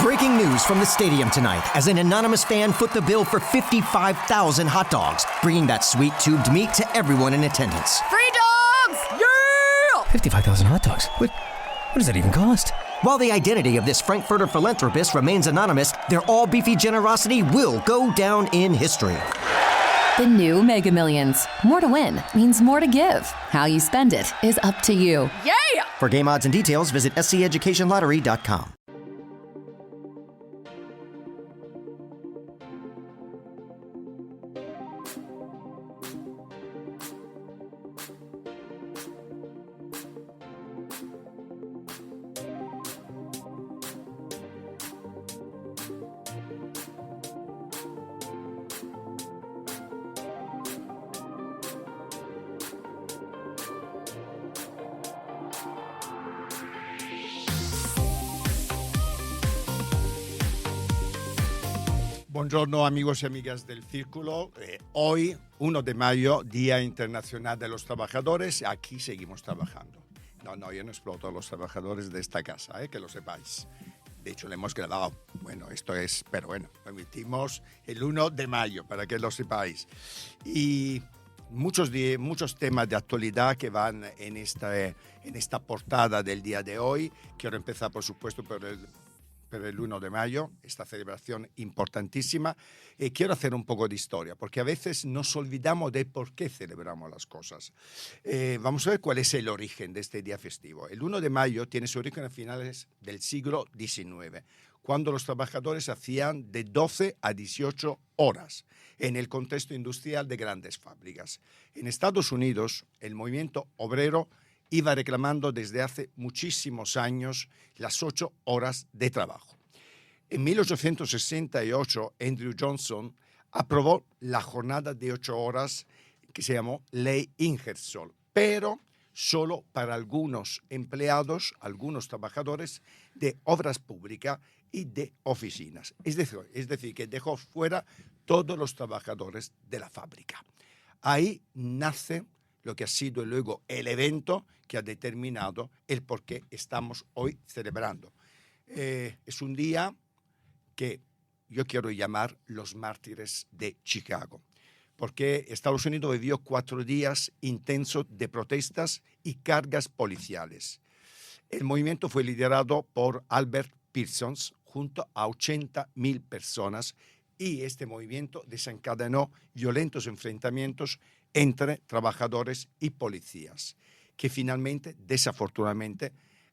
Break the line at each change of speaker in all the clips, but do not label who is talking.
Breaking news from the stadium tonight as an anonymous fan foot the bill for 55,000 hot dogs, bringing that sweet tubed meat to everyone in attendance.
Free dogs! Yeah!
55,000 hot dogs? What does that even cost?
While the identity of this Frankfurter philanthropist remains anonymous, their all-beefy generosity will go down in history.
The new Mega Millions. More to win means more to give. How you spend it is up to you. Yeah!
For game odds and details, visit sceducationlottery.com.
Buongiorno amigos y amigas del Círculo. Hoy, 1 de mayo, Día Internacional de los Trabajadores. Aquí seguimos trabajando. No, yo no exploto a los trabajadores de esta casa, que lo sepáis. De hecho, le hemos grabado. Bueno, pero bueno, permitimos el 1 de mayo, para que lo sepáis. Y muchos temas de actualidad que van en esta portada del día de hoy. Quiero empezar, por supuesto, por el 1 de mayo, esta celebración importantísima. Quiero hacer un poco de historia, porque a veces nos olvidamos de por qué celebramos las cosas. Vamos a ver cuál es el origen de este día festivo. El 1 de mayo tiene su origen a finales del siglo XIX, cuando los trabajadores hacían de 12 a 18 horas en el contexto industrial de grandes fábricas. En Estados Unidos, el movimiento obrero iba reclamando desde hace muchísimos años las 8 horas de trabajo. En 1868, Andrew Johnson aprobó la jornada de 8 horas que se llamó Ley Ingersoll, pero solo para algunos empleados, algunos trabajadores de obras públicas y de oficinas. Es decir, que dejó fuera todos los trabajadores de la fábrica. Ahí nace lo que ha sido luego el evento que ha determinado el por qué estamos hoy celebrando. Es un día que yo quiero llamar los mártires de Chicago, porque Estados Unidos vivió 4 días intensos de protestas y cargas policiales. El movimiento fue liderado por Albert Parsons junto a 80,000 personas y este movimiento desencadenó violentos enfrentamientos entre trabajadores y policías, que finalmente, desafortunadamente,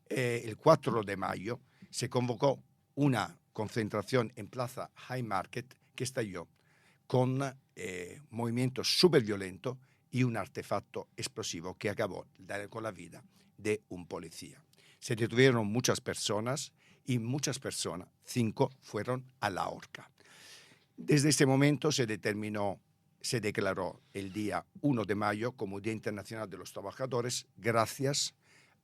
el 4 de mayo se convocó una concentración en Plaza Haymarket que estalló con movimiento súper violento y un artefacto explosivo que acabó con la vida de un policía. Se detuvieron muchas personas y muchas personas, 5, fueron a la horca. Desde ese momento se declaró el día 1 de mayo como Día Internacional de los Trabajadores gracias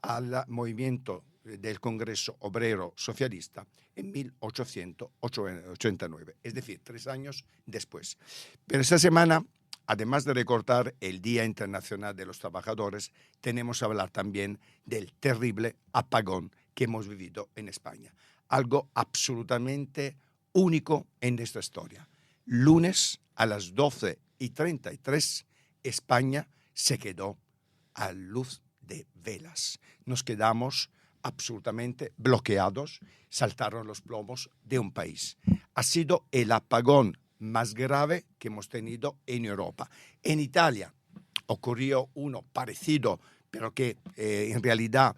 al movimiento del Congreso Obrero Socialista en 1889, es decir, 3 años después. Pero esta semana, además de recordar el Día Internacional de los Trabajadores, tenemos que hablar también del terrible apagón que hemos vivido en España. Algo absolutamente único en nuestra historia. Lunes a las 12:33, España se quedó a luz de velas. Nos quedamos absolutamente bloqueados, saltaron los plomos de un país. Ha sido el apagón más grave que hemos tenido en Europa. En Italia ocurrió uno parecido, pero que en realidad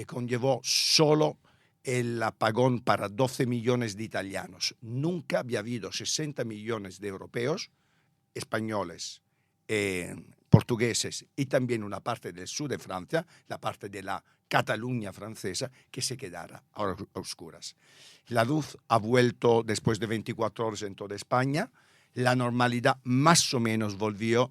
conllevó solo el apagón para 12 millones de italianos. Nunca había habido 60 millones de europeos, españoles, portugueses y también una parte del sur de Francia, la parte de la Cataluña francesa, que se quedara a oscuras. La luz ha vuelto después de 24 horas en toda España. La normalidad más o menos volvió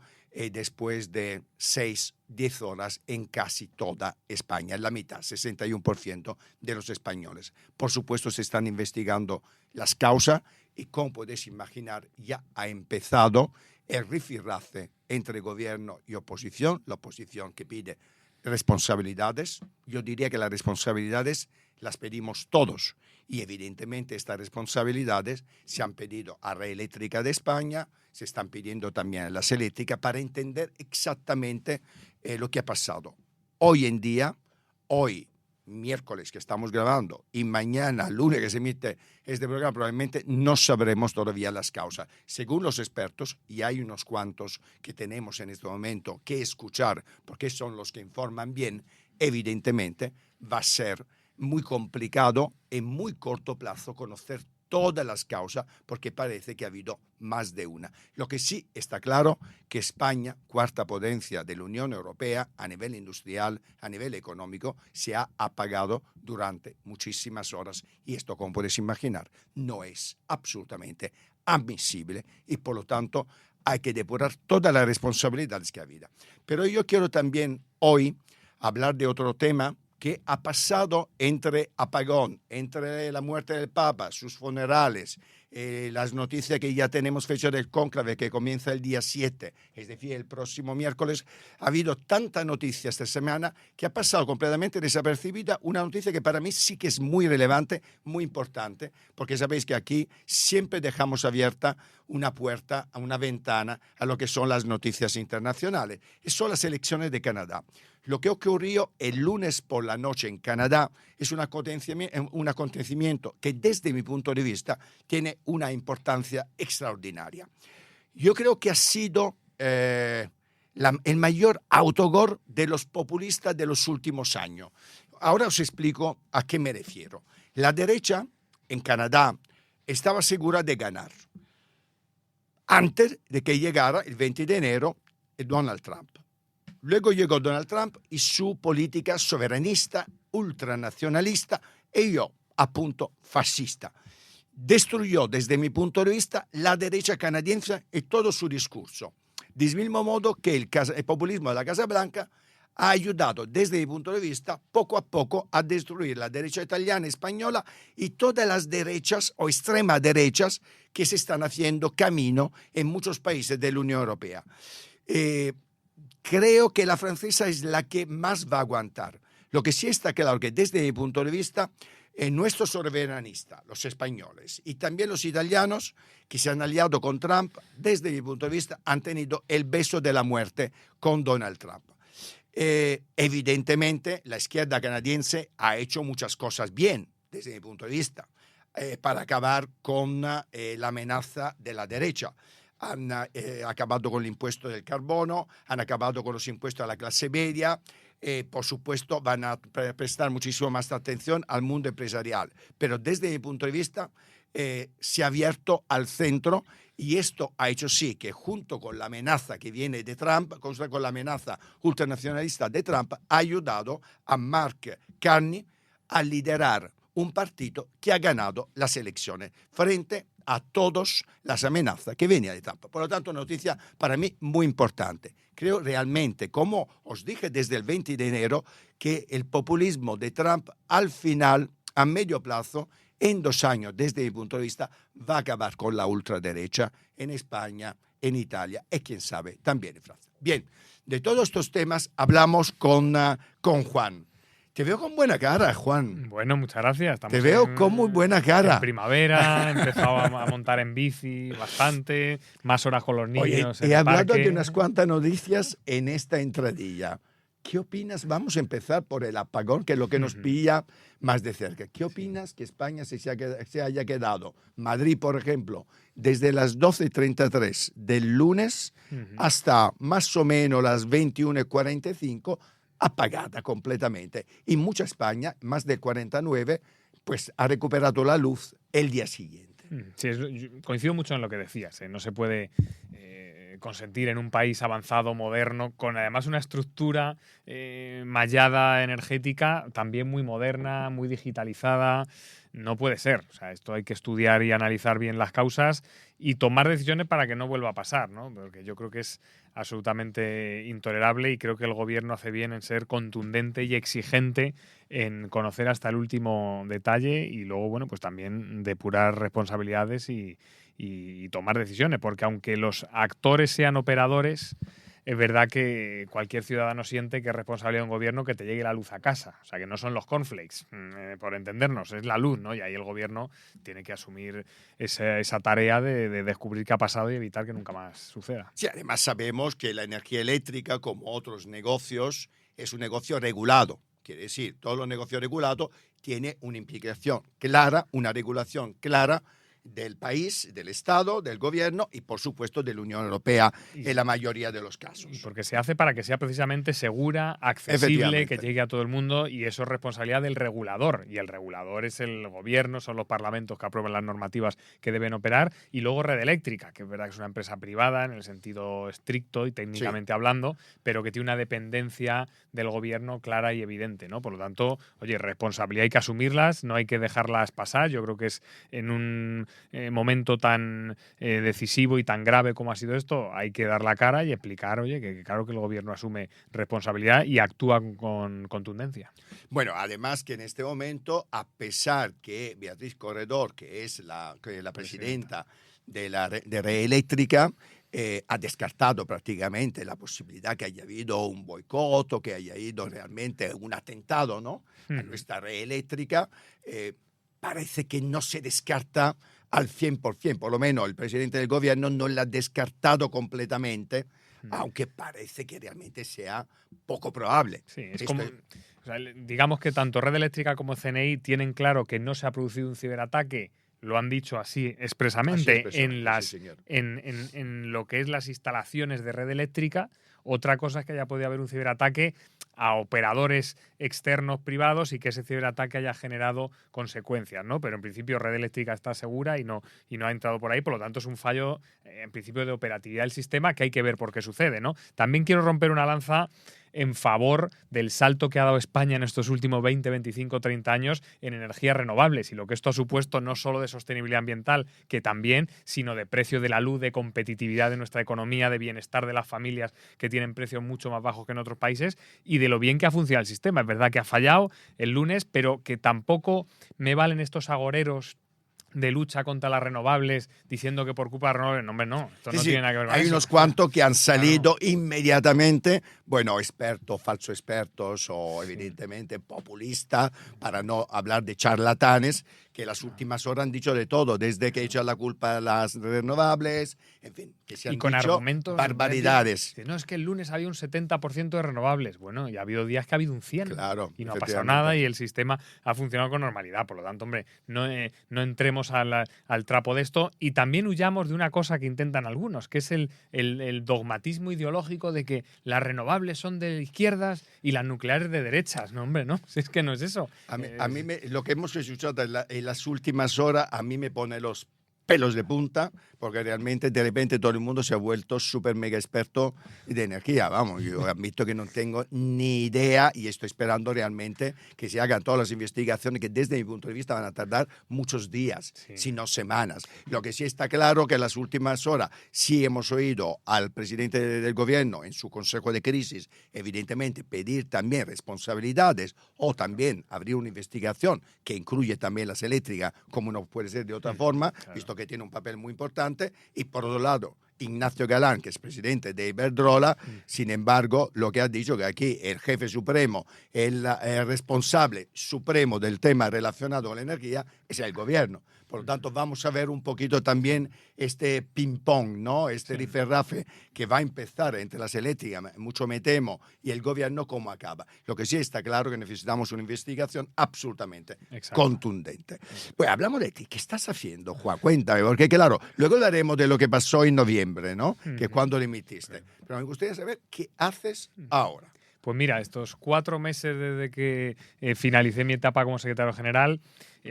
después de 6-10 horas en casi toda España, la mitad, 61% de los españoles. Por supuesto, se están investigando las causas y, como podéis imaginar, ya ha empezado el rifirrafe entre gobierno y oposición, la oposición que pide responsabilidades. Yo diría que las responsabilidades las pedimos todos y evidentemente estas responsabilidades se han pedido a Red Eléctrica de España, se están pidiendo también a las eléctricas para entender exactamente lo que ha pasado. Hoy en día, hoy miércoles que estamos grabando y mañana, lunes que se emite este programa, probablemente no sabremos todavía las causas. Según los expertos, y hay unos cuantos que tenemos en este momento que escuchar, porque son los que informan bien, evidentemente va a ser muy complicado en muy corto plazo conocer todas las causas, porque parece que ha habido más de una. Lo que sí está claro que España, cuarta potencia de la Unión Europea a nivel industrial, a nivel económico, se ha apagado durante muchísimas horas y esto, como puedes imaginar, no es absolutamente admisible y por lo tanto hay que depurar todas las responsabilidades que ha habido. Pero yo quiero también hoy hablar de otro tema que ha pasado entre apagón, entre la muerte del Papa, sus funerales, las noticias que ya tenemos fecha del cónclave que comienza el día 7, es decir, el próximo miércoles. Ha habido tanta noticia esta semana que ha pasado completamente desapercibida una noticia que para mí sí que es muy relevante, muy importante, porque sabéis que aquí siempre dejamos abierta una puerta, una ventana a lo que son las noticias internacionales. Y son las elecciones de Canadá. Lo que ocurrió el lunes por la noche en Canadá es un acontecimiento que desde mi punto de vista tiene una importancia extraordinaria. Yo creo que ha sido el mayor autogol de los populistas de los últimos años. Ahora os explico a qué me refiero. La derecha en Canadá estaba segura de ganar antes de que llegara el 20 de enero Donald Trump. Luego llegó Donald Trump y su política soberanista, ultranacionalista y yo, appunto, fascista. Destruyó, desde mi punto de vista, la derecha canadiense y todo su discurso. Del mismo modo que el populismo de la Casa Blanca ha ayudado, desde mi punto de vista, poco a poco a destruir la derecha italiana, española y todas las derechas o extremas derechas que se están haciendo camino en muchos países de la Unión Europea. Creo que la francesa es la que más va a aguantar. Lo que sí está claro que desde mi punto de vista, nuestros soberanistas, los españoles y también los italianos que se han aliado con Trump, desde mi punto de vista, han tenido el beso de la muerte con Donald Trump. Evidentemente, la izquierda canadiense ha hecho muchas cosas bien, desde mi punto de vista, para acabar con la amenaza de la derecha. Han acabado con el impuesto del carbono, han acabado con los impuestos a la clase media, por supuesto van a prestar muchísimo más atención al mundo empresarial, pero desde mi punto de vista se ha abierto al centro y esto ha hecho sí que junto con la amenaza que viene de Trump, con la amenaza ultranacionalista de Trump, ha ayudado a Mark Carney a liderar un partido que ha ganado las elecciones frente a todas las amenazas que venían de Trump. Por lo tanto, una noticia para mí muy importante. Creo realmente, como os dije desde el 20 de enero, que el populismo de Trump al final, a medio plazo, en 2 años, desde mi punto de vista, va a acabar con la ultraderecha en España, en Italia y, quién sabe, también en Francia. Bien, de todos estos temas hablamos con Juan. Te veo con buena cara, Juan.
Bueno, muchas gracias. Estamos
Te veo con muy buena cara.
En primavera, he empezado a montar en bici bastante, más horas con los niños.
Oye, he hablado de unas cuantas noticias en esta entradilla. ¿Qué opinas? Vamos a empezar por el apagón, que es lo que nos pilla más de cerca. ¿Qué opinas que España se haya quedado, Madrid, por ejemplo, desde las 12:33 del lunes hasta más o menos las 21:45, apagada completamente? Y mucha España, más de 49, pues ha recuperado la luz el día siguiente.
Sí, coincido mucho en lo que decías. No se puede consentir en un país avanzado, moderno, con además una estructura mallada energética también muy moderna, muy digitalizada. No puede ser. O sea, esto hay que estudiar y analizar bien las causas y tomar decisiones para que no vuelva a pasar, ¿no? Porque yo creo que es absolutamente intolerable y creo que el gobierno hace bien en ser contundente y exigente en conocer hasta el último detalle y luego, bueno, pues también depurar responsabilidades y tomar decisiones, porque aunque los actores sean operadores, es verdad que cualquier ciudadano siente que es responsabilidad de un gobierno que te llegue la luz a casa. O sea, que no son los cornflakes, por entendernos, es la luz, ¿no? Y ahí el gobierno tiene que asumir esa tarea de descubrir qué ha pasado y evitar que nunca más suceda.
Sí, además sabemos que la energía eléctrica, como otros negocios, es un negocio regulado. Quiere decir, todos los negocios regulados tienen una implicación clara, una regulación clara del país, del Estado, del gobierno y, por supuesto, de la Unión Europea en la mayoría de los casos.
Y porque se hace para que sea precisamente segura, accesible, que llegue a todo el mundo, y eso es responsabilidad del regulador. Y el regulador es el gobierno, son los parlamentos que aprueban las normativas que deben operar, y luego Red Eléctrica, que es verdad que es una empresa privada en el sentido estricto y técnicamente hablando, pero que tiene una dependencia del gobierno clara y evidente, ¿no? Por lo tanto, oye, responsabilidad hay que asumirlas, no hay que dejarlas pasar. Yo creo que es en un momento tan decisivo y tan grave como ha sido esto, hay que dar la cara y explicar, oye, que claro que el gobierno asume responsabilidad y actúa con contundencia.
Bueno, además que en este momento, a pesar que Beatriz Corredor, que es la presidenta de Red Eléctrica, ha descartado prácticamente la posibilidad que haya habido un boicot o que haya habido realmente un atentado, ¿no? A nuestra red eléctrica, parece que no se descarta al 100%, por lo menos el presidente del gobierno no la ha descartado completamente, aunque parece que realmente sea poco probable.
Sí, es como, o sea, digamos que tanto Red Eléctrica como CNI tienen claro que no se ha producido un ciberataque, lo han dicho así expresamente, en lo que es las instalaciones de Red Eléctrica. Otra cosa es que haya podido haber un ciberataque a operadores externos privados y que ese ciberataque haya generado consecuencias, ¿no? Pero en principio Red Eléctrica está segura y no ha entrado por ahí, por lo tanto es un fallo en principio de operatividad del sistema que hay que ver por qué sucede, ¿no? También quiero romper una lanza en favor del salto que ha dado España en estos últimos 20, 25, 30 años en energías renovables y lo que esto ha supuesto no solo de sostenibilidad ambiental, que también, sino de precio de la luz, de competitividad de nuestra economía, de bienestar de las familias que tienen precios mucho más bajos que en otros países y de lo bien que ha funcionado el sistema. Es verdad que ha fallado el lunes, pero que tampoco me valen estos agoreros de lucha contra las renovables diciendo que por culpa de renovables, no, hombre, no, esto no tiene nada que ver con eso.
Hay unos cuantos que han salido inmediatamente, bueno, expertos, falsos expertos o evidentemente populistas, para no hablar de charlatanes, que las últimas horas han dicho de todo, desde que echan la culpa a las renovables, en fin, que se han
y con
dicho
argumentos
barbaridades.
No, es que el lunes había un 70% de renovables. Bueno, y ha habido días que ha habido un 100%.
Claro,
y no ha pasado nada y el sistema ha funcionado con normalidad. Por lo tanto, hombre, no entremos al trapo de esto y también huyamos de una cosa que intentan algunos, que es el dogmatismo ideológico de que las renovables son de izquierdas y las nucleares de derechas. No, hombre, no, si es que no es eso.
A mí lo que hemos escuchado en las últimas horas, a mí me pone los pelos de punta, porque realmente de repente todo el mundo se ha vuelto súper mega experto de energía. Vamos, yo admito que no tengo ni idea y estoy esperando realmente que se hagan todas las investigaciones que desde mi punto de vista van a tardar muchos días, si no semanas. Lo que sí está claro que en las últimas horas sí hemos oído al presidente del gobierno en su consejo de crisis, evidentemente pedir también responsabilidades o también abrir una investigación que incluye también las eléctricas, como no puede ser de otra forma, visto que tiene un papel muy importante. Y por otro lado, Ignacio Galán, que es presidente de Iberdrola, sin embargo, lo que ha dicho que aquí el jefe supremo, el responsable supremo del tema relacionado con la energía es el gobierno. Por lo tanto, vamos a ver un poquito también este ping-pong, ¿no? Este rifirrafe que va a empezar entre las eléctricas, mucho me temo, y el gobierno, cómo acaba. Lo que sí está claro que necesitamos una investigación absolutamente contundente. Pues hablamos de ti. ¿Qué estás haciendo, Juan? Cuéntame, porque claro, luego hablaremos de lo que pasó en noviembre, ¿no? Que es cuando dimitiste. Pero me gustaría saber qué haces ahora.
Pues mira, estos 4 meses desde que finalicé mi etapa como secretario general,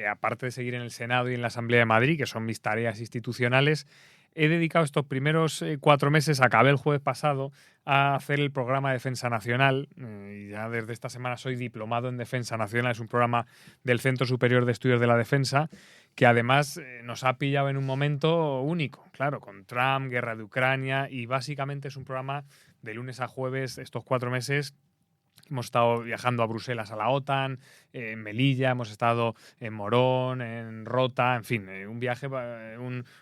aparte de seguir en el Senado y en la Asamblea de Madrid, que son mis tareas institucionales, he dedicado estos primeros 4 meses, acabé el jueves pasado, a hacer el programa de Defensa Nacional. Y ya desde esta semana soy diplomado en Defensa Nacional. Es un programa del Centro Superior de Estudios de la Defensa que además nos ha pillado en un momento único, claro, con Trump, guerra de Ucrania, y básicamente es un programa de lunes a jueves estos 4 meses. Hemos estado viajando a Bruselas a la OTAN, en Melilla, hemos estado en Morón, en Rota, en fin, un viaje,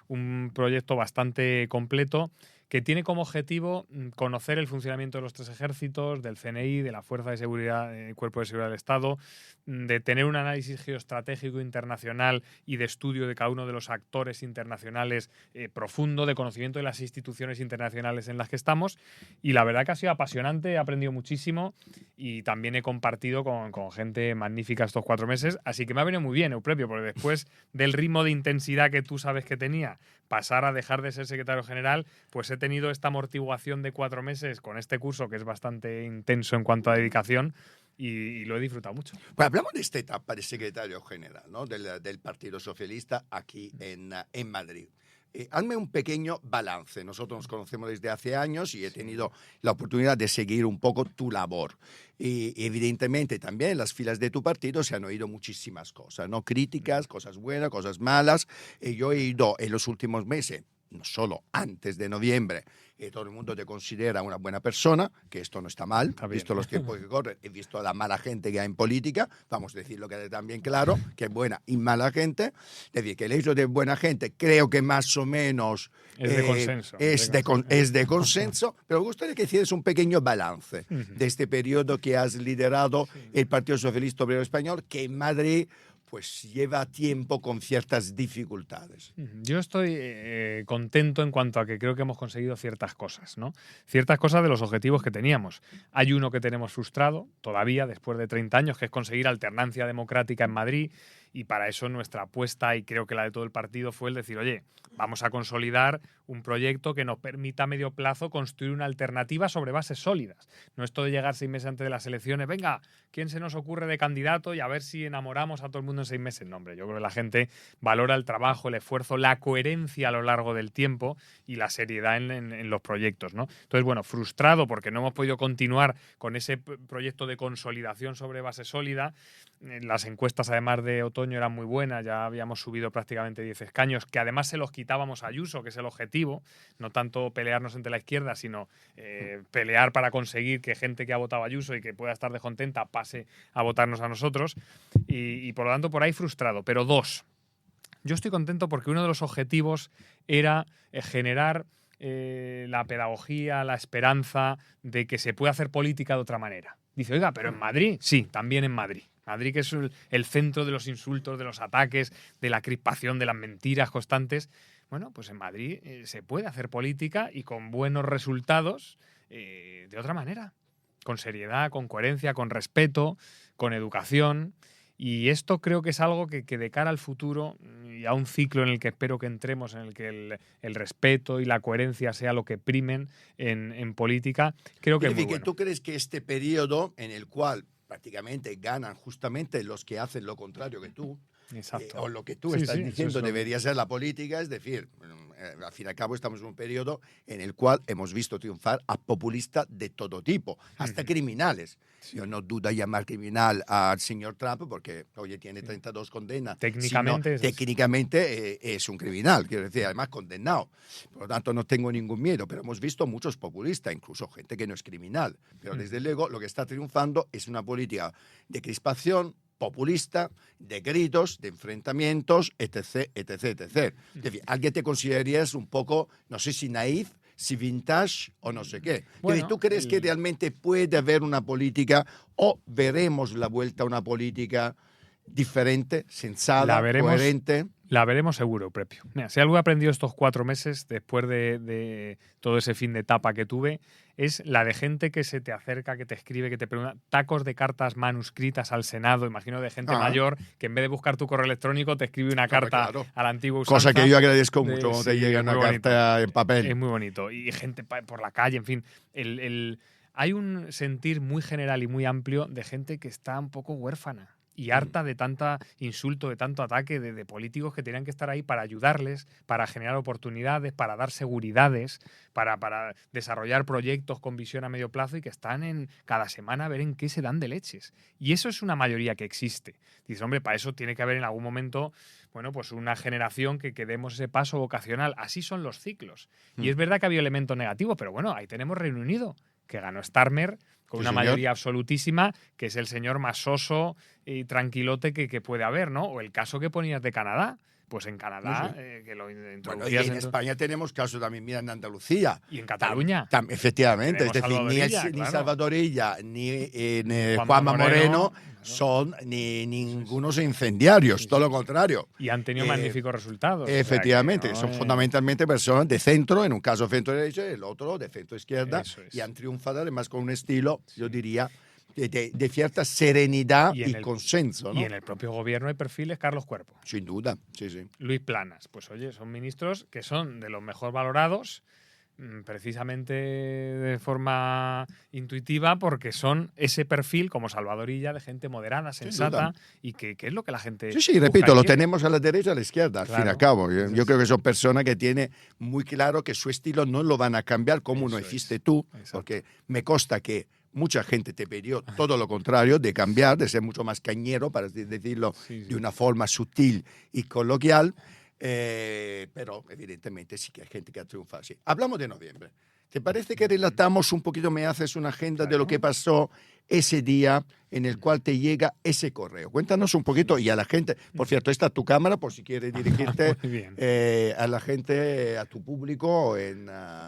un proyecto bastante completo que tiene como objetivo conocer el funcionamiento de los 3 ejércitos, del CNI, de la Fuerza de Seguridad, Cuerpo de Seguridad del Estado, de tener un análisis geoestratégico internacional y de estudio de cada uno de los actores internacionales profundo, de conocimiento de las instituciones internacionales en las que estamos. Y la verdad que ha sido apasionante, he aprendido muchísimo y también he compartido con gente magnífica estos 4 meses. Así que me ha venido muy bien, Eupropio, porque después del ritmo de intensidad que tú sabes que tenía, pasar a dejar de ser secretario general, pues he tenido esta amortiguación de 4 meses con este curso que es bastante intenso en cuanto a dedicación y lo he disfrutado mucho.
Pues hablamos de esta etapa de secretario general, ¿no? del Partido Socialista aquí en Madrid. Hazme un pequeño balance. Nosotros nos conocemos desde hace años y he tenido la oportunidad de seguir un poco tu labor. Y evidentemente también en las filas de tu partido se han oído muchísimas cosas, ¿no? Críticas, cosas buenas, cosas malas. Yo he ido en los últimos meses, no solo antes de noviembre, todo el mundo te considera una buena persona, que esto no está mal, visto los tiempos que corren, he visto la mala gente que hay en política, vamos a decirlo que también claro, que es buena y mala gente, es decir, que el hecho de buena gente creo que más o menos
es de consenso.
Es de consenso, pero me gustaría que hicieras un pequeño balance de este periodo que has liderado el Partido Socialista Obrero Español, que en Madrid pues lleva tiempo con ciertas dificultades.
Yo estoy contento en cuanto a que creo que hemos conseguido ciertas cosas, ¿no? Ciertas cosas de los objetivos que teníamos. Hay uno que tenemos frustrado todavía, después de 30 años, que es conseguir alternancia democrática en Madrid. Y para eso nuestra apuesta, y creo que la de todo el partido, fue el decir, oye, vamos a consolidar un proyecto que nos permita a medio plazo construir una alternativa sobre bases sólidas. No esto de llegar 6 meses antes de las elecciones, venga, ¿quién se nos ocurre de candidato? Y a ver si enamoramos a todo el mundo en 6 meses. No, hombre, yo creo que la gente valora el trabajo, el esfuerzo, la coherencia a lo largo del tiempo y la seriedad en los proyectos, ¿no? Entonces, bueno, frustrado porque no hemos podido continuar con ese proyecto de consolidación sobre base sólida. Las encuestas, además de otoño, eran muy buenas, ya habíamos subido prácticamente 10 escaños, que además se los quitábamos a Ayuso, que es el objetivo, no tanto pelearnos entre la izquierda, sino pelear para conseguir que gente que ha votado a Ayuso y que pueda estar descontenta pase a votarnos a nosotros, y por lo tanto por ahí frustrado. Pero 2, yo estoy contento porque uno de los objetivos era generar la pedagogía, la esperanza de que se puede hacer política de otra manera. Dice, oiga, pero en Madrid, sí, también en Madrid. Madrid, que es el centro de los insultos, de los ataques, de la crispación, de las mentiras constantes. Bueno, pues en Madrid se puede hacer política y con buenos resultados de otra manera. Con seriedad, con coherencia, con respeto, con educación. Y esto creo que es algo que de cara al futuro y a un ciclo en el que espero que entremos, en el que el respeto y la coherencia sea lo que primen en política, creo que es muy bueno.
¿Tú crees que este periodo en el cual prácticamente ganan justamente los que hacen lo contrario que tú, o lo que tú estás diciendo debería ser la política, es decir, al fin y al cabo estamos en un periodo en el cual hemos visto triunfar a populistas de todo tipo, hasta criminales. Yo no dudo llamar criminal al señor Trump porque, oye, tiene 32 condenas. Técnicamente es un criminal, quiero decir, además condenado. Por lo tanto, no tengo ningún miedo, pero hemos visto muchos populistas, incluso gente que no es criminal. Pero desde luego lo que está triunfando es una política de crispación, populista, de gritos, de enfrentamientos, etc., etc., etc. Es decir, alguien te considerarías un poco, no sé si naif, si vintage o no sé qué. Bueno, ¿tú crees que realmente puede haber una política o veremos la vuelta a una política diferente, sensata, coherente?
La veremos seguro, Prepio. Mira, si algo he aprendido estos 4 meses, después de todo ese fin de etapa que tuve, es la de gente que se te acerca, que te escribe, que te pregunta, tacos de cartas manuscritas al Senado, imagino de gente mayor, que en vez de buscar tu correo electrónico te escribe una carta a la antigua usanza.
Cosa que yo agradezco mucho cuando te llega una carta en papel.
Es muy bonito. Y gente por la calle, en fin. Hay un sentir muy general y muy amplio de gente que está un poco huérfana y harta de tanta insulto, de tanto ataque de políticos que tenían que estar ahí para ayudarles, para generar oportunidades, para dar seguridades, para desarrollar proyectos con visión a medio plazo y que están cada semana a ver en qué se dan de leches. Y eso es una mayoría que existe. Dices, hombre, para eso tiene que haber en algún momento, bueno, pues una generación que demos ese paso vocacional. Así son los ciclos. Y es verdad que había elementos negativos, pero bueno, ahí tenemos Reino Unido, que ganó Starmer con una mayoría absolutísima, que es el señor más soso, tranquilote que puede haber, ¿no? O el caso que ponías de Canadá. Pues en Canadá, que lo
Bueno, y
introducías
en España tenemos casos también, mira, en Andalucía.
y en Cataluña.
Efectivamente, es
Tenemos
decir,
Salvadorilla,
ni
claro.
Salvadorilla ni
Juanma
Juanma Moreno
Moreno,
son ni ningunos incendiarios, todo lo contrario.
Y han tenido magníficos resultados.
Efectivamente,
o sea que,
son
¿no?
fundamentalmente personas de centro, en un caso centro derecha y el otro de centro izquierda,
Eso es.
y han triunfado además con un estilo, yo diría, de cierta serenidad
Y
y,
en el-
consenso, ¿no?
Y en el propio gobierno hay perfiles, Carlos Cuerpo,
Sin duda, sí, sí.
Luis Planas. Pues oye, son ministros que son de los mejor valorados, precisamente de forma intuitiva, porque son ese perfil como Salvadorilla de gente moderada, sensata, y que es lo que la gente.
Sí, sí,
busca
repito,
y
lo
quiere.
tenemos a la derecha y a la izquierda, al fin y
Claro.
al cabo. Yo,
Eso
yo
es.
creo que son personas que tienen muy claro que su estilo no lo van a cambiar como
Eso
no
es.
hiciste tú,
Exacto.
porque me consta que mucha gente te pidió todo lo contrario, de cambiar, de ser mucho más cañero, para decirlo
Sí, sí.
de una forma sutil y coloquial, pero evidentemente sí que hay gente que ha triunfado. Sí. Hablamos de noviembre. ¿Te parece que relatamos un poquito, me haces una agenda de lo que pasó ese día en el cual te llega ese correo? Cuéntanos un poquito y a la gente, por cierto, esta es tu cámara por si quieres dirigirte
Muy bien.
a la gente, a tu público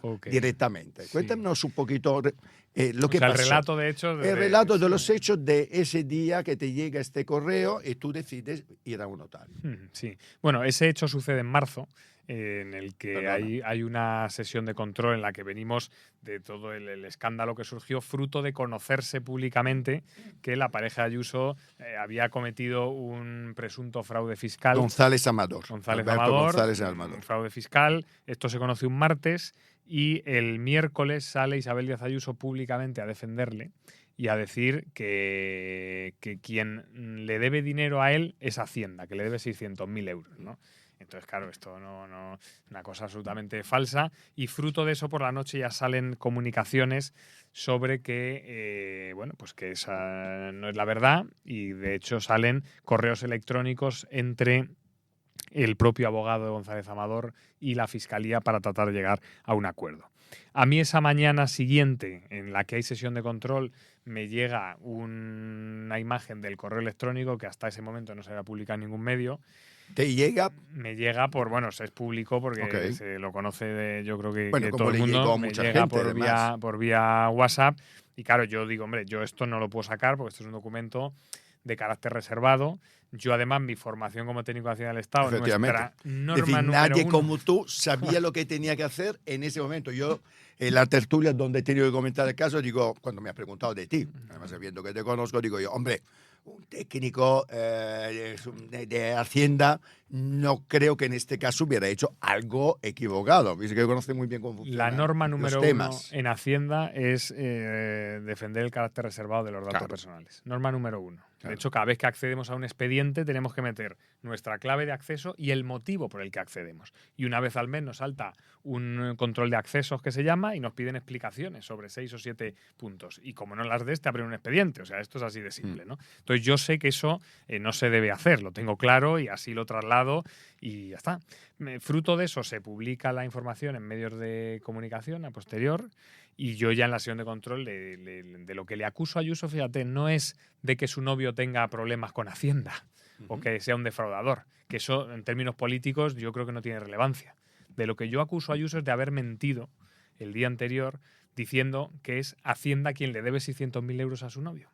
Ok.
directamente.
Sí.
Cuéntanos un poquito lo
O
que
sea,
pasó.
el relato de hechos.
El relato de los hechos de ese día que te llega este correo y tú decides ir a un notario.
Sí. Bueno, ese hecho sucede en marzo, en el que
Perdona.
hay una sesión de control en la que venimos de todo el escándalo que surgió fruto de conocerse públicamente que la pareja Ayuso había cometido un presunto fraude fiscal.
González Amador.
González
Alberto
Amador,
González Amador.
un fraude fiscal. Esto se conoció un martes y el miércoles sale Isabel Díaz Ayuso públicamente a defenderle y a decir que quien le debe dinero a él es Hacienda, que le debe 600.000 euros, ¿no? Entonces, claro, esto no una cosa absolutamente falsa, y fruto de eso por la noche ya salen comunicaciones sobre que bueno, pues que esa no es la verdad, y de hecho salen correos electrónicos entre el propio abogado de González Amador y la Fiscalía para tratar de llegar a un acuerdo. A mí esa mañana siguiente, en la que hay sesión de control, me llega una imagen del correo electrónico que hasta ese momento no se había publicado en ningún medio.
Te llega,
Me llega por, bueno, es público porque
Ok.
se lo conoce, yo creo que,
Bueno,
que
como
todo el
le
mundo.
llegó a
Me
mucha
llega
gente, además.
por vía WhatsApp. Y claro, yo digo, hombre, yo esto no lo puedo sacar porque esto es un documento de carácter reservado. Yo, además, mi formación como técnico nacional del Estado,
Efectivamente.
nuestra
es
norma
decir,
número
nadie
1.
como tú sabía lo que tenía que hacer en ese momento. Yo, en la tertulia donde he tenido que comentar el caso, digo, cuando me has preguntado de ti, además sabiendo que te conozco, digo yo, hombre, un técnico de Hacienda no creo que en este caso hubiera hecho algo equivocado. Dice que conoce muy bien cómo
La
funcionan
norma
los
número 1
temas.
en Hacienda es defender el carácter reservado de los datos
Claro.
personales. Norma número 1.
Claro.
De hecho, cada vez que accedemos a un expediente tenemos que meter nuestra clave de acceso y el motivo por el que accedemos. Y una vez al mes nos salta un control de accesos que se llama y nos piden explicaciones sobre 6 o 7 puntos. Y como no las des, te abren un expediente. O sea, esto es así de simple, ¿no? Entonces yo sé que eso no se debe hacer, lo tengo claro y así lo traslado y ya está. Fruto de eso se publica la información en medios de comunicación a posterior. Y yo ya en la sesión de control de lo que le acuso a Ayuso, fíjate, no es de que su novio tenga problemas con Hacienda o que sea un defraudador, que eso en términos políticos yo creo que no tiene relevancia. De lo que yo acuso a Ayuso es de haber mentido el día anterior diciendo que es Hacienda quien le debe 600.000 euros a su novio.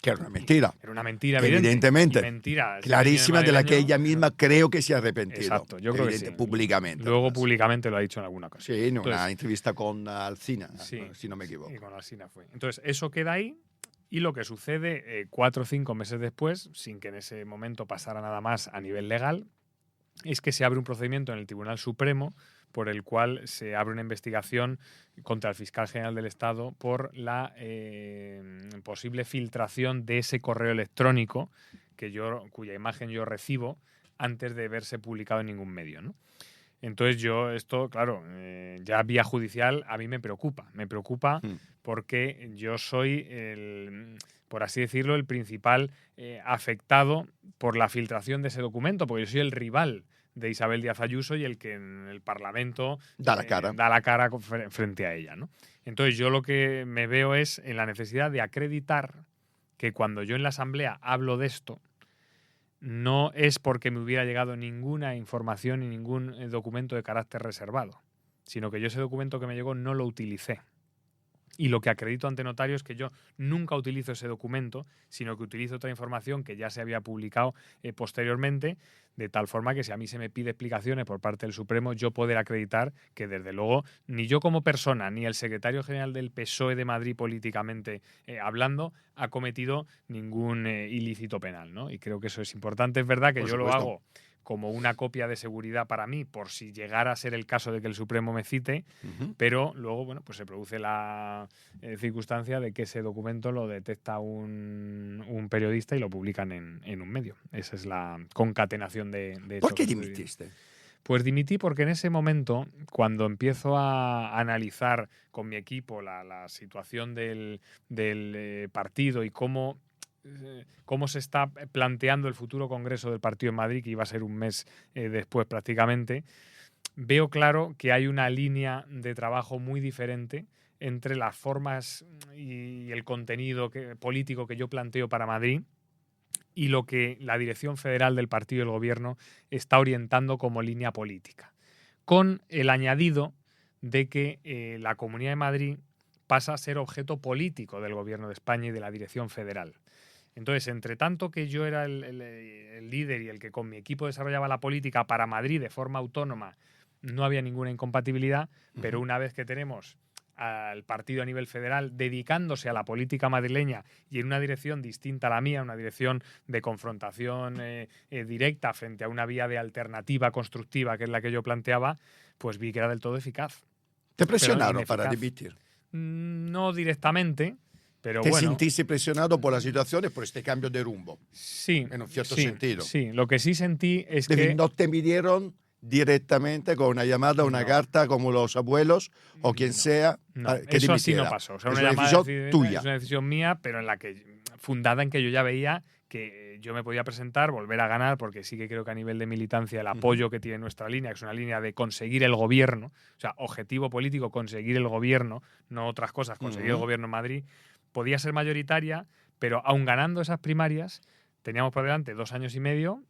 Que era una mentira.
Era una mentira evidente.
Evidentemente.
Y mentira.
Clarísima, de la que ella
madrileño.
misma creo que se ha arrepentido.
Exacto, yo creo que sí.
Públicamente.
Luego
además.
públicamente lo ha dicho en alguna ocasión.
Sí, en una
Entonces,
entrevista con Alsina,
sí,
si no me equivoco.
Y con Alsina fue. Entonces, eso queda ahí. Y lo que sucede 4 o 5 meses después, sin que en ese momento pasara nada más a nivel legal, es que se abre un procedimiento en el Tribunal Supremo por el cual se abre una investigación contra el fiscal general del Estado por la posible filtración de ese correo electrónico cuya imagen yo recibo antes de verse publicado en ningún medio, ¿no? Entonces esto, claro, ya vía judicial a mí me preocupa. Me preocupa porque yo soy, por así decirlo, el principal afectado por la filtración de ese documento, porque yo soy el rival de Isabel Díaz Ayuso y el que en el Parlamento
Da la cara.
frente a ella, ¿no? Entonces yo lo que me veo es en la necesidad de acreditar que cuando yo en la Asamblea hablo de esto, no es porque me hubiera llegado ninguna información ni ningún documento de carácter reservado, sino que yo ese documento que me llegó no lo utilicé. Y lo que acredito ante notario es que yo nunca utilizo ese documento, sino que utilizo otra información que ya se había publicado posteriormente, de tal forma que si a mí se me pide explicaciones por parte del Supremo, yo poder acreditar que desde luego ni yo como persona, ni el secretario general del PSOE de Madrid políticamente hablando, ha cometido ningún ilícito penal, ¿no? Y creo que eso es importante. Es verdad que
Por
yo lo
supuesto.
hago como una copia de seguridad para mí, por si llegara a ser el caso de que el Supremo me cite, pero luego, bueno, pues se produce la circunstancia de que ese documento lo detecta un periodista y lo publican en un medio. Esa es la concatenación de
¿Por
eso
qué
que estoy
dimitiste?
Pues dimití porque en ese momento, cuando empiezo a analizar con mi equipo la situación del partido y cómo se está planteando el futuro Congreso del Partido en Madrid, que iba a ser un mes después prácticamente, veo claro que hay una línea de trabajo muy diferente entre las formas y el contenido político que yo planteo para Madrid y lo que la dirección federal del partido y el gobierno está orientando como línea política, con el añadido de que la Comunidad de Madrid pasa a ser objeto político del gobierno de España y de la dirección federal. Entonces, entre tanto que yo era el líder y el que con mi equipo desarrollaba la política para Madrid de forma autónoma, no había ninguna incompatibilidad, pero una vez que tenemos al partido a nivel federal dedicándose a la política madrileña y en una dirección distinta a la mía, una dirección de confrontación directa frente a una vía de alternativa constructiva que es la que yo planteaba, pues vi que era del todo eficaz.
¿Te presionaron
ineficaz.
para dimitir?
No directamente, pero
¿Te
bueno.
sentiste presionado por la situación y por este cambio de rumbo?
Sí.
En un cierto
sí,
sentido.
Sí, lo que sí sentí es
Decir,
que...
no te midieron directamente con una llamada, una
No.
carta, como los abuelos o quien sea,
No,
para que
eso así no
dimitiera.
pasó. O sea,
Es
una
una
llamada
decisión tuya.
es una decisión mía, pero en la que fundada en que yo ya veía que yo me podía presentar, volver a ganar, porque sí que creo que a nivel de militancia el apoyo que tiene nuestra línea, que es una línea de conseguir el gobierno, o sea, objetivo político, conseguir el gobierno, no otras cosas, conseguir el gobierno en Madrid, podía ser mayoritaria, pero aun ganando esas primarias, teníamos por delante 2 años y medio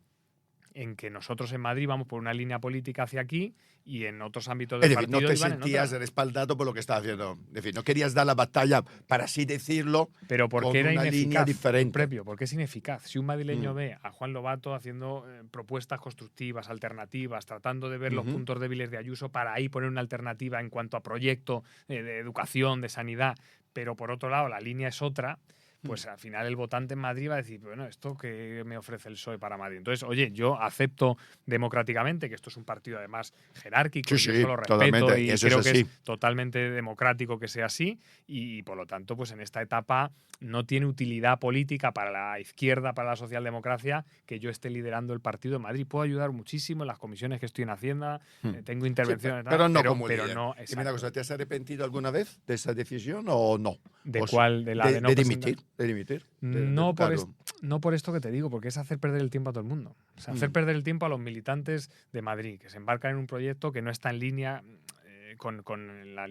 en que nosotros en Madrid vamos por una línea política hacia aquí y en otros ámbitos del
Es decir,
partido
no te
iban en
sentías
otra.
respaldado por lo que estabas haciendo. Es decir, no querías dar la batalla, para así decirlo,
Pero porque
con
era
una línea
ineficaz,
diferente.
Previo, porque es ineficaz. Si un madrileño ve a Juan Lobato haciendo propuestas constructivas, alternativas, tratando de ver los puntos débiles de Ayuso para ahí poner una alternativa en cuanto a proyecto de educación, de sanidad, pero por otro lado la línea es otra, pues al final el votante en Madrid va a decir, bueno, ¿esto qué me ofrece el PSOE para Madrid? Entonces, oye, yo acepto democráticamente que esto es un partido además jerárquico,
Sí,
y
sí,
yo lo respeto
totalmente,
y
eso
creo
es
que
así.
es totalmente democrático que sea así y por lo tanto, pues en esta etapa no tiene utilidad política para la izquierda, para la socialdemocracia, que yo esté liderando el partido en Madrid. Puedo ayudar muchísimo en las comisiones que estoy en Hacienda, tengo
Sí,
intervenciones,
pero no
pero
como líder.
no,
Dime una
exacto.
cosa, ¿te has arrepentido alguna vez de esa decisión o no?
¿De
O
cuál? ¿De la de no
dimitir? ¿De dimitir?
No
tu
por,
cargo.
no por esto que te digo, porque es hacer perder el tiempo a todo el mundo. O sea, hacer perder el tiempo a los militantes de Madrid, que se embarcan en un proyecto que no está en línea con la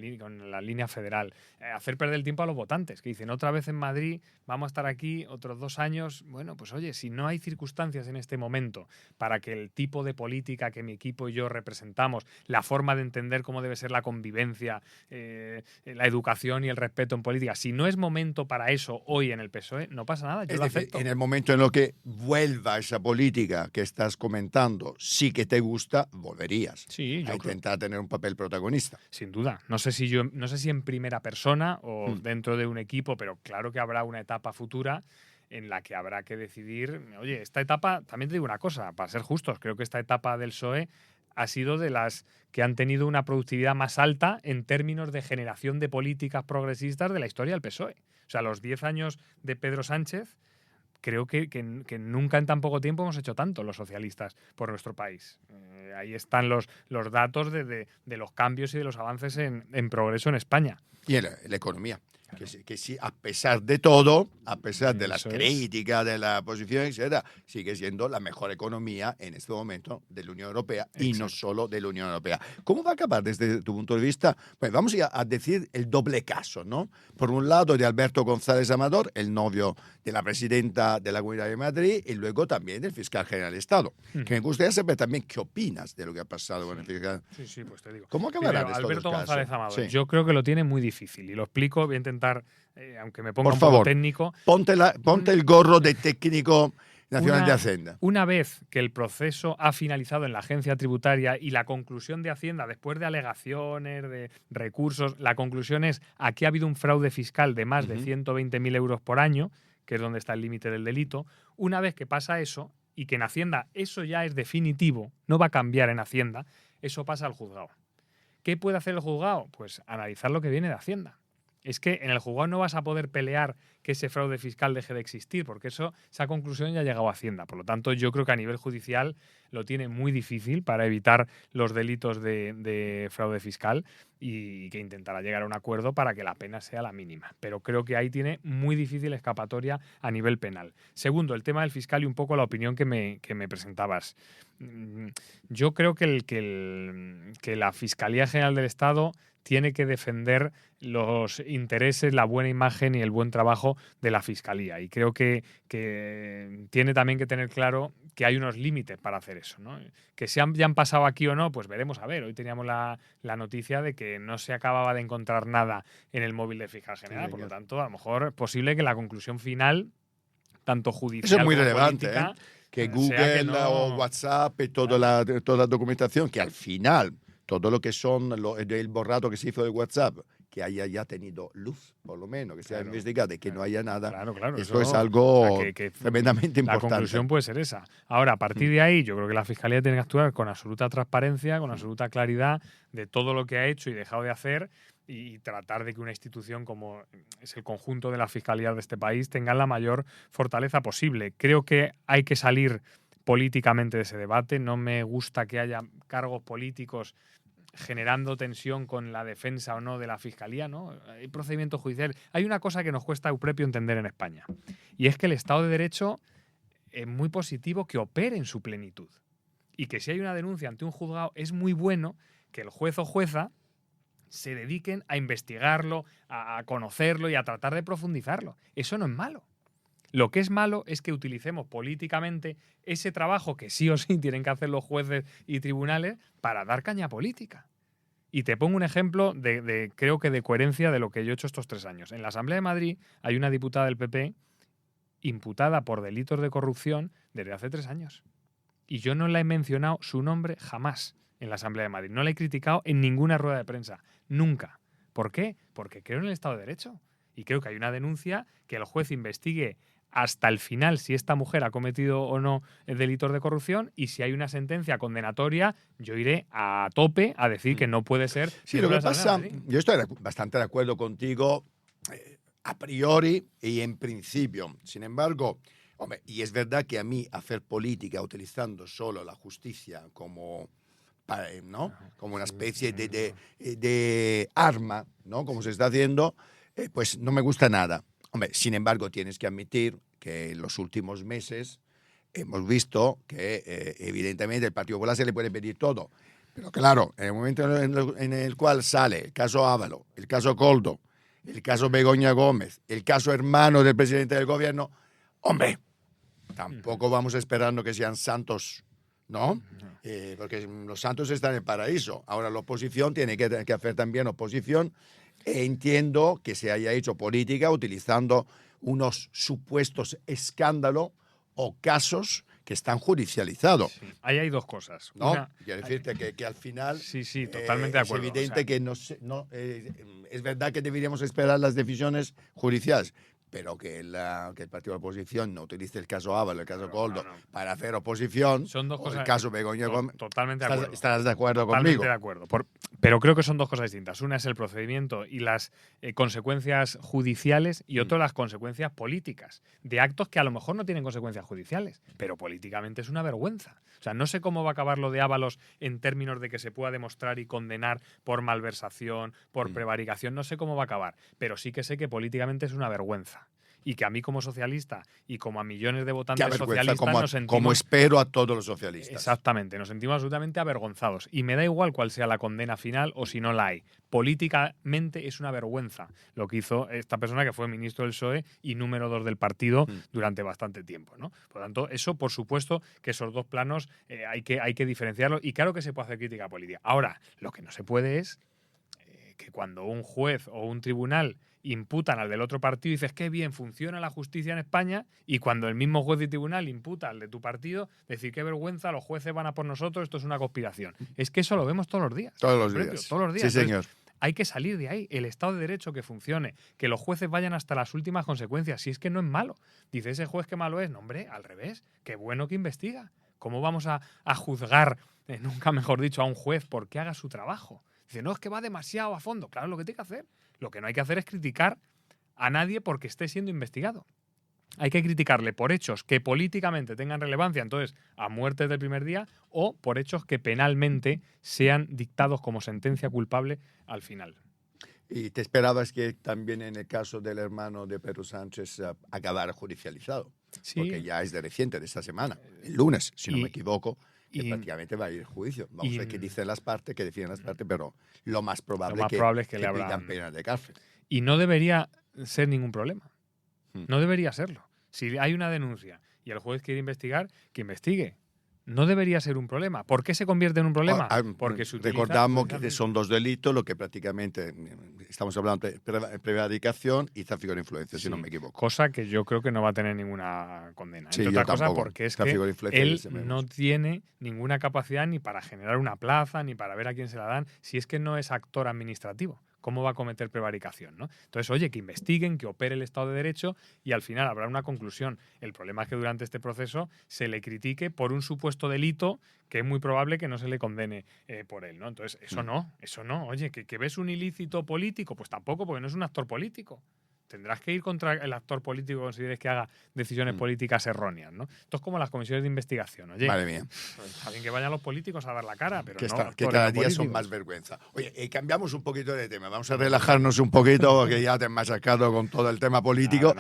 línea federal. Hacer perder el tiempo a los votantes, que dicen, otra vez en Madrid, vamos a estar aquí otros 2 años. Bueno, pues oye, si no hay circunstancias en este momento para que el tipo de política que mi equipo y yo representamos, la forma de entender cómo debe ser la convivencia, la educación y el respeto en política, si no es momento para eso hoy en el PSOE, no pasa nada, yo
Es
lo
decir,
acepto.
en el momento en el que vuelva esa política que estás comentando, sí que te gusta, volverías
Sí, yo
a
creo-
intentar tener un papel protagonista.
Sin duda. No sé si en primera persona o dentro de un equipo, pero claro que habrá una etapa futura en la que habrá que decidir. Oye, esta etapa, también te digo una cosa, para ser justos, creo que esta etapa del PSOE ha sido de las que han tenido una productividad más alta en términos de generación de políticas progresistas de la historia del PSOE. O sea, los 10 años de Pedro Sánchez, creo que nunca en tan poco tiempo hemos hecho tanto los socialistas por nuestro país. Ahí están los datos de los cambios y de los avances en progreso en España.
Y en la economía. Que sí, a pesar de todo, a pesar de las
Eso es.
críticas, de la posición, etcétera, sigue siendo la mejor economía en este momento de la Unión Europea y no
Exacto.
solo de la Unión Europea. ¿Cómo va a acabar desde tu punto de vista? Pues vamos a decir el doble caso, ¿no? Por un lado, de Alberto González Amador, el novio de la presidenta de la Comunidad de Madrid, y luego también del fiscal general del Estado. Que me gustaría saber también qué opinas de lo que ha pasado con el fiscal.
Sí, pues te digo.
¿Cómo acabará
Primero,
estos
Alberto
dos
González
casos?
Amador.
Sí.
Yo creo que lo tiene muy difícil y lo explico. Voy a intentar, aunque me ponga
Por
un poco
favor,
técnico.
ponte el gorro de técnico nacional
Una-
de Hacienda.
Una vez que el proceso ha finalizado en la agencia tributaria y la conclusión de Hacienda, después de alegaciones, de recursos, la conclusión es aquí ha habido un fraude fiscal de más de 120.000 euros por año, que es donde está el límite del delito. Una vez que pasa eso y que en Hacienda eso ya es definitivo, no va a cambiar en Hacienda, eso pasa al juzgado. ¿Qué puede hacer el juzgado? Pues analizar lo que viene de Hacienda. Es que en el juzgado no vas a poder pelear que ese fraude fiscal deje de existir, porque esa conclusión ya ha llegado a Hacienda. Por lo tanto, yo creo que a nivel judicial lo tiene muy difícil para evitar los delitos de fraude fiscal y que intentará llegar a un acuerdo para que la pena sea la mínima. Pero creo que ahí tiene muy difícil escapatoria a nivel penal. Segundo, el tema del fiscal y un poco la opinión que me presentabas. Yo creo que la Fiscalía General del Estado tiene que defender los intereses, la buena imagen y el buen trabajo de la Fiscalía. Y creo que tiene también que tener claro que hay unos límites para hacer eso, ¿no? Que ya han pasado aquí o no, pues veremos a ver. Hoy teníamos la noticia de que no se acababa de encontrar nada en el móvil del fiscal general. Por lo tanto, a lo mejor es posible que la conclusión final, tanto judicial
Eso es muy
como
relevante,
política,
que
sea
Google
que no-
o WhatsApp y toda la documentación, que al final, todo lo que son el borrado que se hizo de WhatsApp, que haya ya tenido luz, por lo menos, que sea
Claro,
investigado y que no haya nada,
Claro,
eso es algo
o sea,
tremendamente
La
importante.
conclusión puede ser esa. Ahora, a partir de ahí, yo creo que la Fiscalía tiene que actuar con absoluta transparencia, con absoluta claridad de todo lo que ha hecho y dejado de hacer y tratar de que una institución como es el conjunto de las fiscalías de este país tenga la mayor fortaleza posible. Creo que hay que salir políticamente de ese debate. No me gusta que haya cargos políticos generando tensión con la defensa o no de la Fiscalía, ¿no? Hay procedimientos judiciales. Hay una cosa que nos cuesta a Eupropio entender en España, y es que el Estado de Derecho es muy positivo que opere en su plenitud. Y que si hay una denuncia ante un juzgado, es muy bueno que el juez o jueza se dediquen a investigarlo, a conocerlo y a tratar de profundizarlo. Eso no es malo. Lo que es malo es que utilicemos políticamente ese trabajo que sí o sí tienen que hacer los jueces y tribunales para dar caña política. Y te pongo un ejemplo creo que de coherencia de lo que yo he hecho estos 3 años. En la Asamblea de Madrid hay una diputada del PP imputada por delitos de corrupción desde hace 3 años. Y yo no la he mencionado su nombre jamás en la Asamblea de Madrid. No la he criticado en ninguna rueda de prensa. Nunca. ¿Por qué? Porque creo en el Estado de Derecho. Y creo que hay una denuncia que el juez investigue hasta el final si esta mujer ha cometido o no delitos de corrupción, y si hay una sentencia condenatoria, yo iré a tope a decir que no puede ser.
Sí, lo que pasa, yo estoy bastante de acuerdo contigo a priori y en principio. Sin embargo, hombre, y es verdad que a mí hacer política utilizando solo la justicia como, ¿no? Como una especie de arma, ¿no? Como se está haciendo, pues no me gusta nada. Hombre, sin embargo, tienes que admitir que en los últimos meses hemos visto que evidentemente el Partido Popular se le puede pedir todo. Pero claro, en el momento en el cual sale el caso Ávalo, el caso Coldo, el caso Begoña Gómez, el caso hermano del presidente del gobierno, hombre, tampoco vamos esperando que sean santos, ¿no? Porque los santos están en el paraíso. Ahora la oposición tiene que hacer también oposición. Entiendo que se haya hecho política utilizando unos supuestos escándalos o casos que están judicializados.
Sí. Ahí hay dos cosas.
¿No? Quiero decirte que al final
Sí, totalmente de acuerdo.
es evidente que es verdad que deberíamos esperar las decisiones judiciales, pero que el partido de la oposición no utilice el caso Ávalo, el caso Coldo, para hacer oposición.
Son dos
o
cosas.
el caso Begoña Gómez.
Totalmente de acuerdo.
¿Estarás de acuerdo
Totalmente
conmigo?
de acuerdo. Pero creo que son dos cosas distintas. Una es el procedimiento y las consecuencias judiciales y otra las consecuencias políticas de actos que a lo mejor no tienen consecuencias judiciales, pero políticamente es una vergüenza. O sea, no sé cómo va a acabar lo de Ábalos en términos de que se pueda demostrar y condenar por malversación, por prevaricación, no sé cómo va a acabar, pero sí que sé que políticamente es una vergüenza. Y que a mí como socialista y como a millones de votantes socialistas nos sentimos…
Como espero a todos los socialistas.
Exactamente, nos sentimos absolutamente avergonzados. Y me da igual cuál sea la condena final o si no la hay. Políticamente es una vergüenza lo que hizo esta persona que fue ministro del PSOE y número 2 del partido durante bastante tiempo, ¿no? Por lo tanto, eso por supuesto que esos dos planos hay que diferenciarlos y claro que se puede hacer crítica política. Ahora, lo que no se puede es que cuando un juez o un tribunal imputan al del otro partido y dices qué bien funciona la justicia en España, y cuando el mismo juez y tribunal imputa al de tu partido, decir qué vergüenza, los jueces van a por nosotros, esto es una conspiración. Es que eso lo vemos todos los días.
Todos los días.
Todos los días.
Sí, señor.
Hay que salir de ahí, el Estado de Derecho que funcione, que los jueces vayan hasta las últimas consecuencias, si es que no es malo. Dice ese juez que malo es, no hombre, al revés, qué bueno que investiga. ¿Cómo vamos a juzgar, nunca mejor dicho, a un juez porque haga su trabajo? Dice, no, es que va demasiado a fondo. Claro, lo que tiene que hacer. Lo que no hay que hacer es criticar a nadie porque esté siendo investigado. Hay que criticarle por hechos que políticamente tengan relevancia, entonces a muerte del primer día, o por hechos que penalmente sean dictados como sentencia culpable al final.
¿Y te esperabas que también en el caso del hermano de Pedro Sánchez acabara judicializado?
Sí.
Porque ya es de reciente, de esta semana, el lunes, si no me equivoco, que prácticamente va a ir a juicio. Vamos a ver qué dicen las partes, qué defienden las partes, pero lo más probable es que le pidan pena de cárcel.
Y no debería ser ningún problema. No debería serlo. Si hay una denuncia y el juez quiere investigar, que investigue. No debería ser un problema. ¿Por qué se convierte en un problema? Porque se utiliza,
recordamos que son dos delitos, lo que prácticamente estamos hablando de prevaricación y tráfico de influencia, si no me equivoco.
Cosa que yo creo que no va a tener ninguna condena.
Sí,
entre otras
cosas
porque es que él no tiene ninguna capacidad ni para generar una plaza, ni para ver a quién se la dan, si es que no es actor administrativo. ¿Cómo va a cometer prevaricación, ¿no? Entonces, oye, que investiguen, que opere el Estado de Derecho y al final habrá una conclusión. El problema es que durante este proceso se le critique por un supuesto delito que es muy probable que no se le condene por él, ¿no? Entonces, eso no. Oye, ¿que ves un ilícito político? Pues tampoco, porque no es un actor político. Tendrás que ir contra el actor político que consideres que haga decisiones políticas erróneas, ¿no? Esto es como las comisiones de investigación. Oye,
madre mía.
Está bien que vayan los políticos a dar la cara, pero
que cada día son más vergüenza. Oye, cambiamos un poquito de tema. Vamos a relajarnos un poquito, porque ya te has machacado con todo el tema político.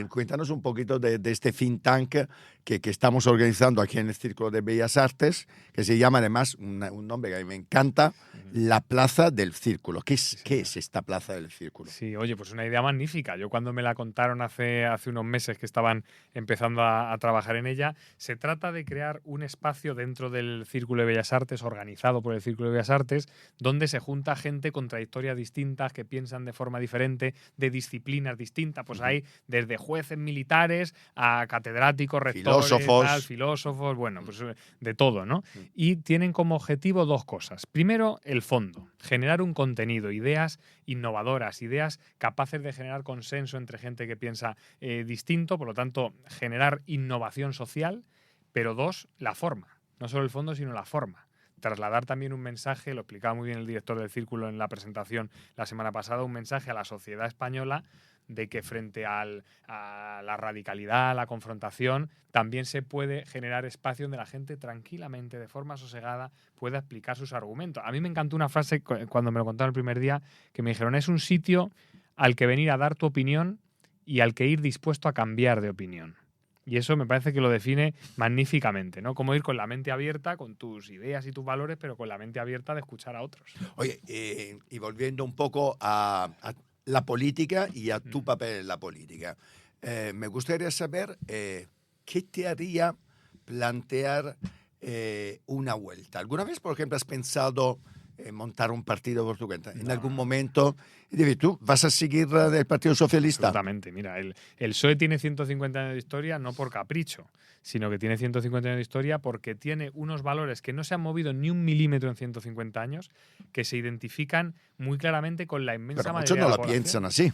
Cuéntanos un poquito de este think tank que estamos organizando aquí en el Círculo de Bellas Artes, que se llama además, un nombre que a mí me encanta, la Plaza del Círculo. ¿Qué es esta Plaza del Círculo?
Sí, oye, pues una idea magnífica. Yo cuando me la contaron hace unos meses que estaban empezando a trabajar en ella, se trata de crear un espacio dentro del Círculo de Bellas Artes, organizado por el Círculo de Bellas Artes, donde se junta gente con trayectorias distintas, que piensan de forma diferente, de disciplinas distintas. Pues hay desde jueces militares a catedráticos, rectores, filósofos, bueno, pues de todo, ¿no? Y tienen como objetivo dos cosas. Primero, el fondo, generar un contenido, ideas innovadoras, ideas capaces de generar consenso entre gente que piensa distinto, por lo tanto, generar innovación social, pero dos, la forma, no solo el fondo, sino la forma. Trasladar también un mensaje, lo explicaba muy bien el director del Círculo en la presentación la semana pasada, un mensaje a la sociedad española de que frente a la radicalidad, a la confrontación, también se puede generar espacio donde la gente tranquilamente, de forma sosegada, pueda explicar sus argumentos. A mí me encantó una frase cuando me lo contaron el primer día, que me dijeron, es un sitio al que venir a dar tu opinión y al que ir dispuesto a cambiar de opinión. Y eso me parece que lo define magníficamente, ¿no? Como ir con la mente abierta, con tus ideas y tus valores, pero con la mente abierta de escuchar a otros.
Oye, y volviendo un poco a la política y a tu papel en la política, me gustaría saber qué te haría plantear una vuelta. ¿Alguna vez, por ejemplo, has pensado montar un partido por tu cuenta? En algún momento, y ¿tú vas a seguir del Partido Socialista?
Absolutamente. Mira, el PSOE tiene 150 años de historia no por capricho, sino que tiene 150 años de historia porque tiene unos valores que no se han movido ni un milímetro en 150 años, que se identifican muy claramente con la inmensa mayoría de la población.
Muchos no lo piensan así.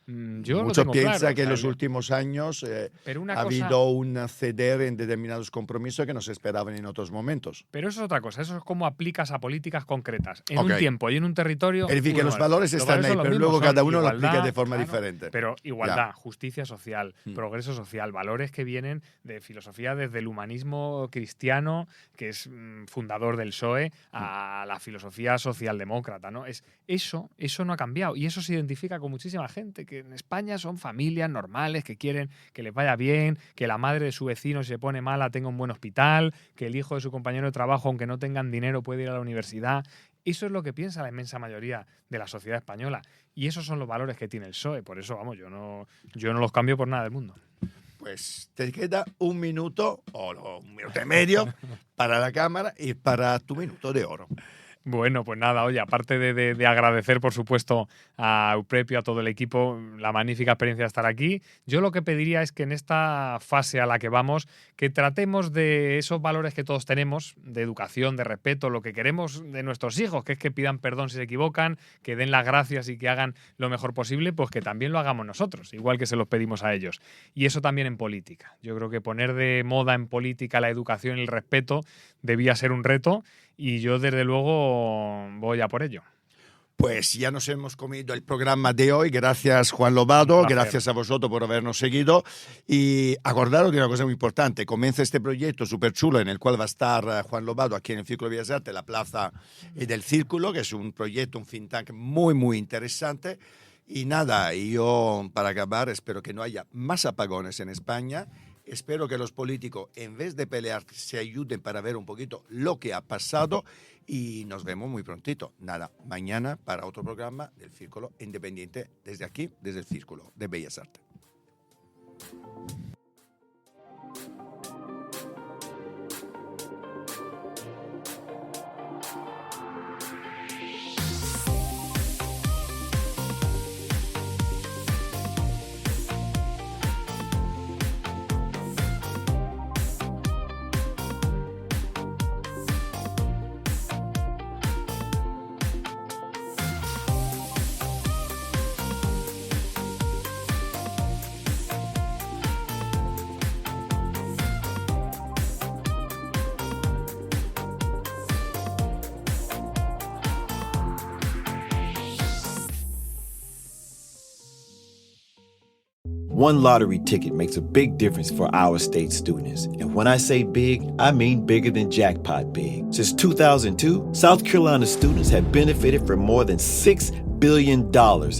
Yo
Mucho
lo tengo
piensa
claro,
que
o
en
sea,
los
yo-
últimos años
Pero una
ha
cosa-
habido un ceder en determinados compromisos que no se esperaban en otros momentos.
Pero eso es otra cosa, eso es cómo aplicas a políticas concretas, en
Ok.
un tiempo y en un territorio.
Es decir, que
uno
los
es.
valores están ahí,
son los
pero
mismos,
luego
son
cada uno lo
igualdad,
aplica de forma
claro,
diferente.
Pero igualdad,
Ya.
justicia social, progreso social, valores que vienen de filosofía desde el humanismo cristiano, que es fundador del PSOE, a la filosofía socialdemócrata, ¿no? Eso no ha cambiado y eso se identifica con muchísima gente, que en España son familias normales, que quieren que les vaya bien, que la madre de su vecino si se pone mala tenga un buen hospital, que el hijo de su compañero de trabajo, aunque no tengan dinero, puede ir a la universidad. Eso es lo que piensa la inmensa mayoría de la sociedad española y esos son los valores que tiene el PSOE. Por eso, vamos, yo no los cambio por nada del mundo.
Pues te queda un minuto o un minuto y medio para la cámara y para tu minuto de oro.
Bueno, pues nada, oye, aparte de agradecer, por supuesto, a Euprepio, a todo el equipo, la magnífica experiencia de estar aquí, yo lo que pediría es que en esta fase a la que vamos, que tratemos de esos valores que todos tenemos, de educación, de respeto, lo que queremos de nuestros hijos, que es que pidan perdón si se equivocan, que den las gracias y que hagan lo mejor posible, pues que también lo hagamos nosotros, igual que se los pedimos a ellos. Y eso también en política. Yo creo que poner de moda en política la educación y el respeto debía ser un reto y yo desde luego voy a por ello.
Pues ya nos hemos comido el programa de hoy. Gracias, Juan Lobado.
Un placer.
Gracias a vosotros por habernos seguido. Y acordaros de una cosa muy importante. Comienza este proyecto súper chulo en el cual va a estar Juan Lobado aquí en el Círculo de Bellas Artes, la Plaza del Círculo, que es un proyecto, un think tank muy, muy interesante. Y nada, yo para acabar espero que no haya más apagones en España. Espero que los políticos, en vez de pelear, se ayuden para ver un poquito lo que ha pasado y nos vemos muy prontito. Nada, mañana para otro programa del Círculo Independiente desde aquí, desde el Círculo de Bellas Artes.
One lottery ticket makes a big difference for our state students. And when I say big, I mean bigger than jackpot big. Since 2002, South Carolina students have benefited from more than $6 billion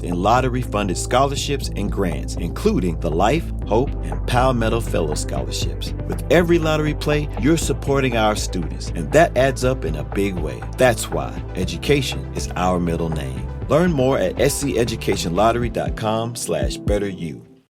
in lottery-funded scholarships and grants, including the Life, Hope, and Palmetto Fellow Scholarships. With every lottery play, you're supporting our students, and that adds up in a big way. That's why education is our middle name. Learn more at sceducationlottery.com/betteryou.